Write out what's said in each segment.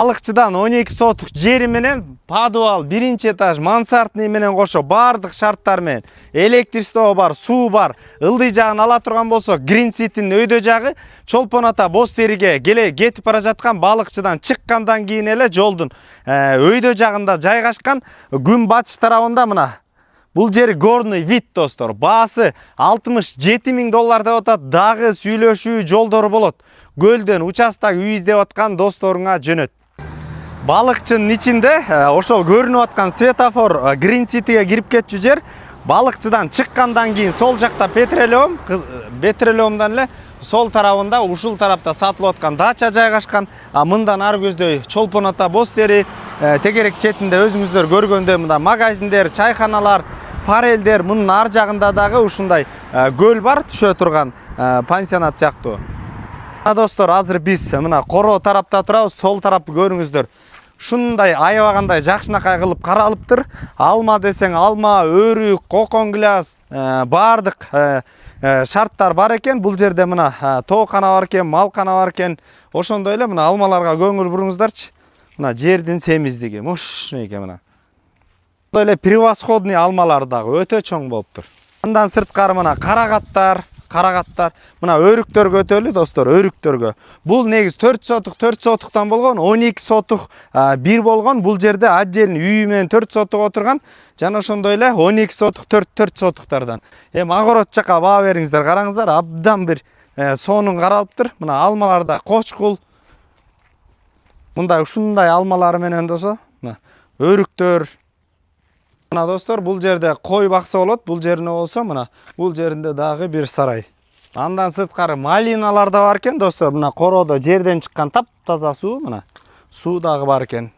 Балыкчыдан 12 сотук жери менен подвал, биринчи этаж, мансартный менен кошо бардык шарттар менен электричество бар, суу бар, ылдый жагын ала турган болсо, Green City'nin өйдө жагы Чолпон ата боз териге кетип бара жаткан балыкчыдан чыккандан кийин эле жолдун өйдө жагында жайгашкан күн батыш тарабында мына бул жери горный вид достор. Баасы $67.000 деп атат. Дагы сүйлөшүү жолдору болот. Көлдөн участок үй издеп аткан досторуңа жөнөт. Балыкчынын ичинде ошол көрүнүп аткан светофор Green City'ге кирип кетчү жер. Балыкчыдан чыккандан кийин сол жакта петролеумдан эле сол тарабында ушул тарапта сатылып аткан дача жайгашкан. Мындан ары көздөй Чолпон ата боз тери, тегерек четинде өзүңүздөр көргөндөй мында магазиндер, чайханалар, форелдер, мунун ар жагында дагы ушундай көл бар, түшө турган пансионат сыяктуу. Достор, азыр биз мына Коро тарапта турабыз, сол тарапты көрүңүздөр. Шундай аябагандай жакшынакай кылып каралыптыр. Алма десең алма, өрүк, кокон глаз, бардык шарттар бар экен. Бул жерде мына тоокана бар экен, малкана бар экен. Ошондой эле мына алмаларга көңүл буруңуздарчы. Мына жердин семиздиги мощный экен мына. Ошондой эле превосходный алмалар дагы өтө чоң болуптур. Андан сырткары мына карагаттар, мына өрүктөргө өтөлү достор, өрүктөргө. Бул негиз 4 сотуктан болгон, 12 сотук бир болгон. Бул жерде отдельный үй менен 4 сотук отурган. Жана ошондой эле 12 сотук, 4 сотуктардан. Эми огород жакка баа бериңиздер, караңыздар, абдан бир сонун каралыптыр. Мына алмаларда кочкул. Мындай ушундай алмалары менен досо, мына өрүктөр. Мына достор, бул жерде кой бакса болот. Бул жерине болсо, мына бул жеринде дагы бир сарай. Андан сырткары малиналар да бар экен достор. Мына Коrodо жерден чыккан таптаза суу, мына суу дагы бар экен.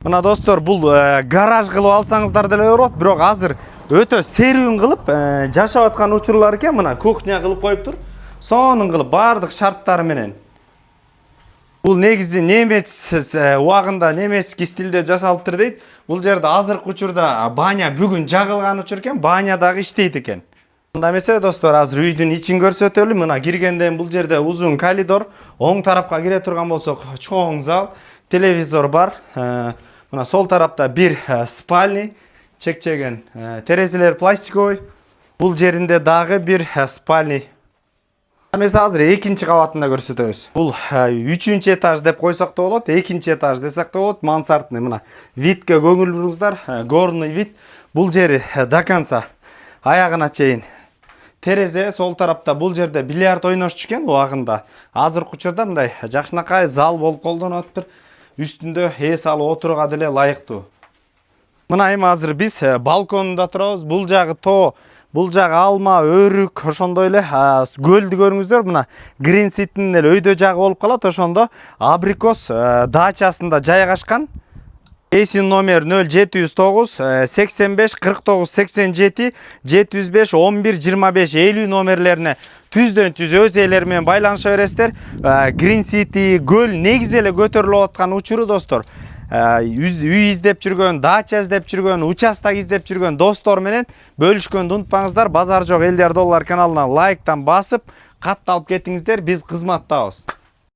Мына достор, бул гараж кылып алсаңыздар деле болот, бирок азыр өтө серүүн кылып жашап аткан учурлар экен. Мына кухня кылып коюптур. Сонун кылып бардык шарттары менен. Бул негизи немец убагында немецкий стилде жасалыптыр дейт. Бул жерде азыркы учурда баня бүгүн жагылган учур экен, баня дагы иштейт экен. Анда эмесе достор, азыр үйдүн ичин көрсөтөлү. Мына киргенден бул жерде узун коридор, оң тарапка кире турган болсок чоң зал, телевизор бар. Мына сол тарапта бир спальный, чекчеген терезелер пластиковый. Бул жеринде дагы бир спальный. Эмесе азыр экинчи кабатында көрсөтөбүз. Бул 3-чү этаж деп койсок да болот, 2-чи этаж десек да болот, мансартный. Мына видке көңүл буруңуздар, горный вид. Бул жери до конца аягына чейин терезе. Сол тарапта бул жерде бильярд ойношчу экен убагында. Азыркы учурда мындай жакшынакай зал болуп колдонуп атыптыр. Үстүндө эс алып отурууга деле ылайыктуу. Мына эми азыр биз балконунда турабыз. Бул жагы тоо, бул жагы алма, өрүк, ошондой эле көлдү көрүңүздөр. Мына Green City'nin эле өйдө жагы болуп калат. Ошондо абрикос дачасында жайгашкан. Эсин номер 0709 85 49 87 705 11 25 50 номерлерине түздөн түз өз ээлери менен байланыша бересиздер. Green City көл негизи эле көтөрүлүп аткан учуру достор. Үй издеп жүргөн, дача издеп жүргөн, участок издеп жүргөн достор менен бөлүшкөндү унутпаңыздар. Базар жок элдер доллар каналына лайктан басып, катталып кетиңиздер. Биз кызматтабыз.